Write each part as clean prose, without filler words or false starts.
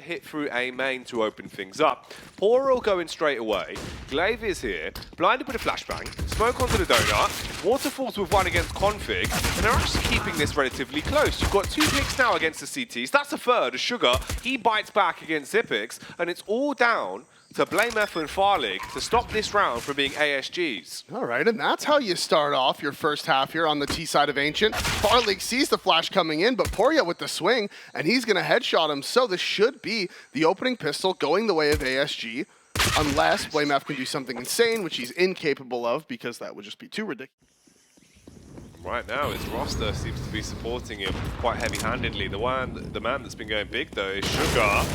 hit through A main to open things up. Poro going straight away. Glaive is here, blinded with a flashbang, smoke onto the donut, Waterfalls with one against Config, and they're actually keeping this relatively close. You've got 2 picks now against the CTs, that's a third, as Sugar, he bites back against Zipix, and it's all down to blameF and Farlig to stop this round from being ASGs. All right, and that's how you start off your first half here on the T side of Ancient. Farlig sees the flash coming in, but Poria with the swing, and he's going to headshot him. So this should be the opening pistol going the way of ASG, unless blameF can do something insane, which he's incapable of, because that would just be too ridiculous. Right now, his roster seems to be supporting him quite heavy-handedly. The man that's been going big, though, is Sugar.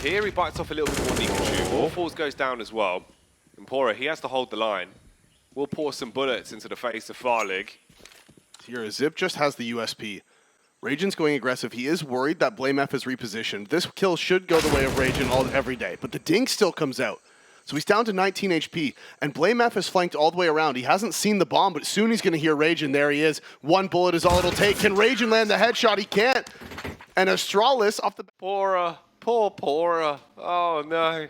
Here he bites off a little bit more Pikachu. Waterfalls goes down as well. And Pora, he has to hold the line. We'll pour some bullets into the face of Farlig. Here, Zip just has the USP. Raging's going aggressive. He is worried that blameF is repositioned. This kill should go the way of Raging every day, but the dink still comes out. So he's down to 19 HP, and blameF is flanked all the way around. He hasn't seen the bomb, but soon he's going to hear Raging. There he is. 1 bullet is all it'll take. Can Raging land the headshot? He can't. And Astralis off the... Pora. Poor Pora. Oh no.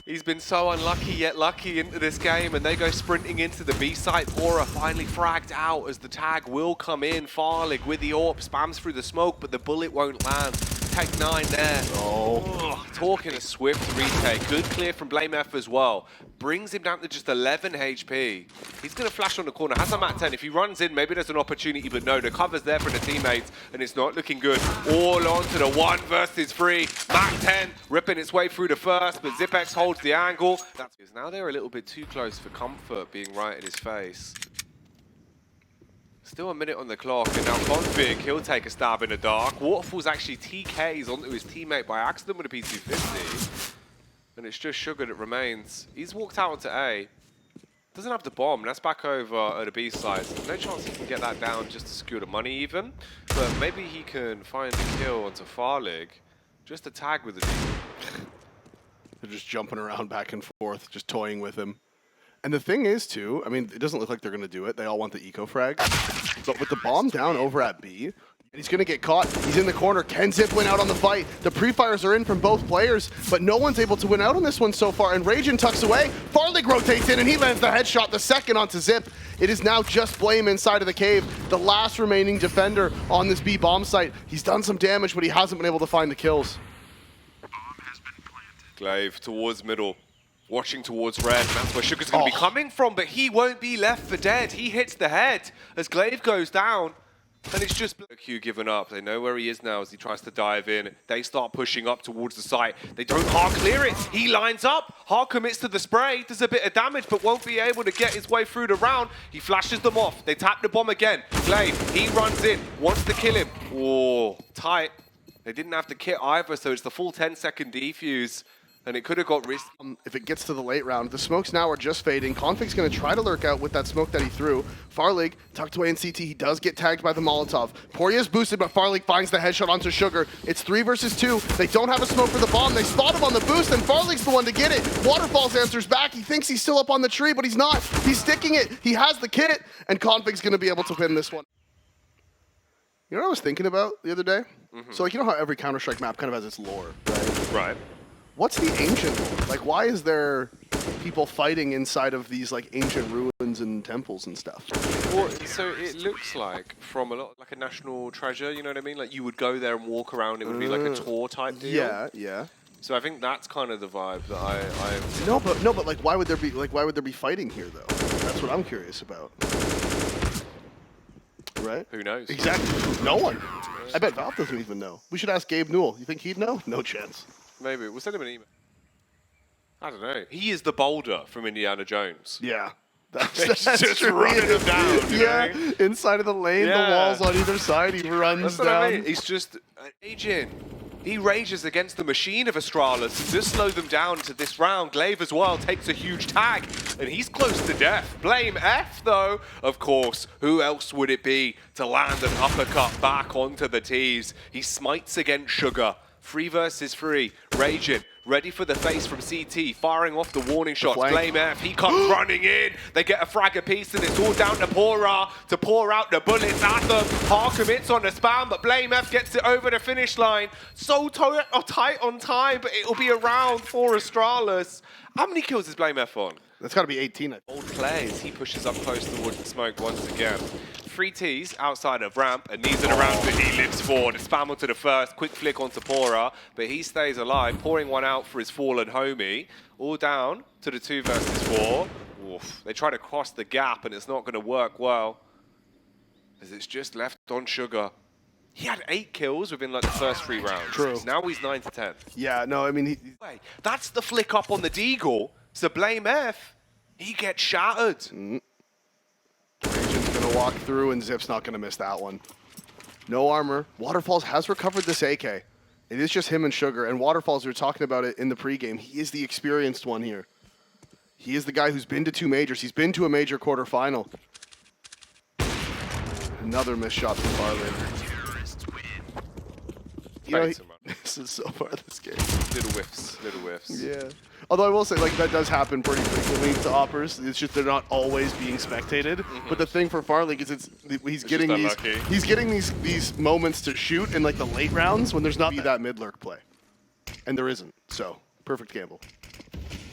He's been so unlucky yet lucky into this game, and they go sprinting into the B site. Pora finally fragged out as the tag will come in. Farlig with the AWP spams through the smoke, but the bullet won't land. Tech 9 there. Oh. Talking a swift retake. Good clear from blameF as well. Brings him down to just 11 HP. He's going to flash on the corner. Has a mat 10. If he runs in, maybe there's an opportunity, but no, the cover's there for the teammates, and it's not looking good. All on to the 1 versus 3. Mat 10 ripping its way through the first, but Zipex holds the angle. Now they're a little bit too close for comfort being right in his face. Still a minute on the clock, and now Config, he'll take a stab in the dark. Waterfalls actually TKs onto his teammate by accident with a P250. And it's just Sugar that remains. He's walked out onto A. Doesn't have the bomb, that's back over at the B side. No chance he can get that down just to secure the money even. But maybe he can find a kill onto Farlig. Just a tag with the They're just jumping around back and forth, just toying with him. And the thing is, too, I mean, it doesn't look like they're going to do it. They all want the eco frag. But with the bomb down over at B, and he's going to get caught. He's in the corner. Can Zip win out on the fight? The pre-fires are in from both players, but no one's able to win out on this one so far. And Raging tucks away. Farlig rotates in, and he lands the headshot, the second onto Zip. It is now just Blame inside of the cave, the last remaining defender on this B bomb site. He's done some damage, but he hasn't been able to find the kills. Glaive towards middle. Watching towards red, and that's where Sugar's going to be coming from, but he won't be left for dead. He hits the head as Glaive goes down, and it's just Q given up. They know where he is now as he tries to dive in. They start pushing up towards the site. They don't hard clear it. He lines up. Hard commits to the spray. Does a bit of damage, but won't be able to get his way through the round. He flashes them off. They tap the bomb again. Glaive, he runs in, wants to kill him. Whoa, tight. They didn't have the kit either, so it's the full 10-second defuse. And it could have got risked. If it gets to the late round, the smokes now are just fading. Config's going to try to lurk out with that smoke that he threw. Farlig tucked away in CT. He does get tagged by the Molotov. Poria's boosted, but Farlig finds the headshot onto Sugar. It's 3 versus 2. They don't have a smoke for the bomb. They spot him on the boost, and Farlig's the one to get it. Waterfalls answers back. He thinks he's still up on the tree, but he's not. He's sticking it. He has the kit, and Config's going to be able to win this one. You know what I was thinking about the other day? So, like, you know how every Counter-Strike map kind of has its lore, right? Right. What's the ancient lore? Like, why is there people fighting inside of these, like, ancient ruins and temples and stuff? Well, so it looks like from a lot, like a national treasure, you know what I mean? Like, you would go there and walk around, it would be like a tour type deal. Yeah, yeah. So I think that's kind of the vibe that I No, but like, why would there be fighting here, though? That's what I'm curious about. Right? Who knows? Exactly. No one. I bet Valve doesn't even know. We should ask Gabe Newell. You think he'd know? No chance. Maybe. We'll send him an email. I don't know. He is the boulder from Indiana Jones. Yeah. That's just running him down. Yeah, inside of the lane, the walls on either side, he runs down. I mean. He's just raging. He rages against the machine of Astralis and does slow them down to this round. Glaive as well takes a huge tag, and he's close to death. blameF, though, of course. Who else would it be to land an uppercut back onto the tees? He smites against Sugar. 3 versus 3. Raging, ready for the face from CT, firing off the warning shots. blameF, he comes running in. They get a frag apiece, and it's all down to Pora to pour out the bullets at them. Hard commits on the spam, but blameF gets it over the finish line. So tight on time, but it'll be around for Astralis. How many kills is blameF on? That's got to be 18. Old plays, he pushes up close towards the smoke once again. 3 Ts outside of ramp, and these are the rounds that he lives for. The spam onto the first, quick flick onto Pora, but he stays alive, pouring one out for his fallen homie. All down to the 2 versus 4. Oof. They try to cross the gap, and it's not going to work well, as it's just left on Sugar. He had 8 kills within like the first 3 rounds. True. Now he's 9 to 10. Yeah, no, I mean... That's the flick up on the deagle. So blameF, he gets shattered. Agent's going to walk through, and Zip's not going to miss that one. No armor. Waterfalls has recovered this AK. It is just him and Sugar. And Waterfalls, we were talking about it in the pregame. He is the experienced one here. He is the guy who's been to 2 majors. He's been to a major quarterfinal. Another missed shot from Farley. You know, this is so far this game. Little whiffs, little whiffs. Yeah. Although I will say, like, that does happen pretty frequently to oppers. It's just they're not always being spectated. But the thing for Farley is he's getting these moments to shoot in like the late rounds when there's not that mid lurk play, and there isn't. So perfect gamble.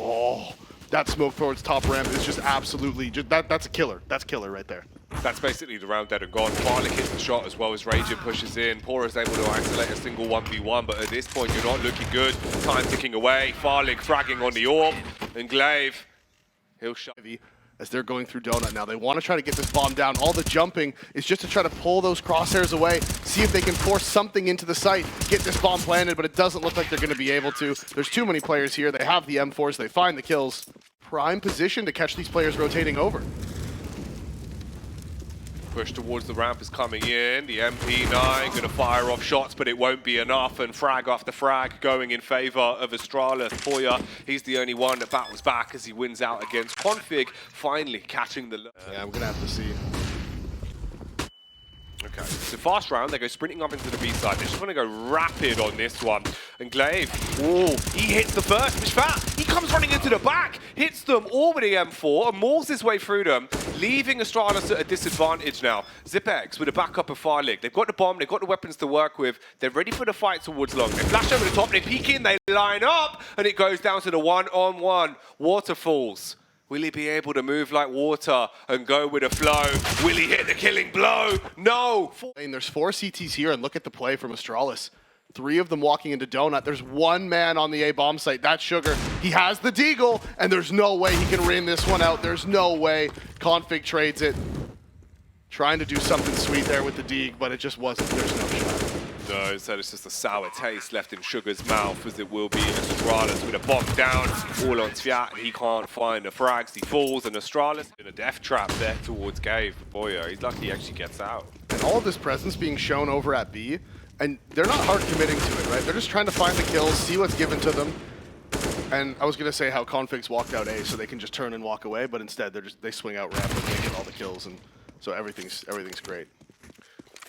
Oh, that smoke towards top ramp is just absolutely that's a killer. That's killer right there. That's basically the round dead and gone. Farley hits the shot as well as Raging pushes in. Pora's able to isolate a single 1v1, but at this point you're not looking good. Time ticking away. Farley fragging on the orb, and Glaive, he'll shut. As they're going through Donut now, they want to try to get this bomb down. All the jumping is just to try to pull those crosshairs away, see if they can force something into the site, get this bomb planted, but it doesn't look like they're going to be able to. There's too many players here. They have the M4s. They find the kills. Prime position to catch these players rotating over. Push towards the ramp is coming in. The MP9 going to fire off shots, but it won't be enough. And frag after frag going in favor of Astralis. Poya, he's the only one that battles back as he wins out against Config, finally catching the... Yeah, I'm going to have to see. Okay, so fast round, they go sprinting up into the B side. They just want to go rapid on this one. And Glaive, oh, he hits the first, Mishpat, he comes running into the back, hits them all with the M4, and mauls his way through them, leaving Astralis at a disadvantage now. ZipX with a backup of Firelig. They've got the bomb, they've got the weapons to work with, they're ready for the fight towards long. They flash over the top, they peek in, they line up, and it goes down to the one-on-one. Waterfalls. Will he be able to move like water and go with a flow? Will he hit the killing blow? No! And there's 4 CTs here, and look at the play from Astralis. 3 of them walking into Donut. There's 1 man on the A-bomb site. That's Sugar. He has the deagle, and there's no way he can ring this one out. There's no way. Config trades it. Trying to do something sweet there with the deag, but it just wasn't. There's no shot. No, so it's just a sour taste left in Sugar's mouth, as it will be Astralis with a bomb down, all on Tviat, and he can't find the frags. He falls, and Astralis in a death trap there towards Gabe. Boy, he's lucky he actually gets out. And all of this presence being shown over at B, and they're not hard committing to it, right? They're just trying to find the kills, see what's given to them. And I was going to say how Configs walked out A so they can just turn and walk away, but instead they swing out ramp and they get all the kills, and so everything's great.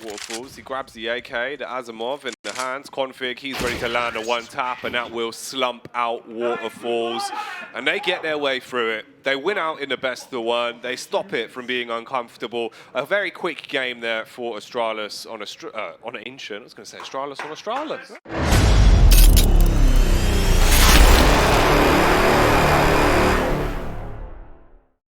Waterfalls, he grabs the AK, the Asimov in the hands. Config, he's ready to land a 1-tap, and that will slump out Waterfalls. And they get their way through it. They win out in the best of the 1. They stop it from being uncomfortable. A very quick game there for Astralis on Ancient. I was going to say Astralis on Astralis.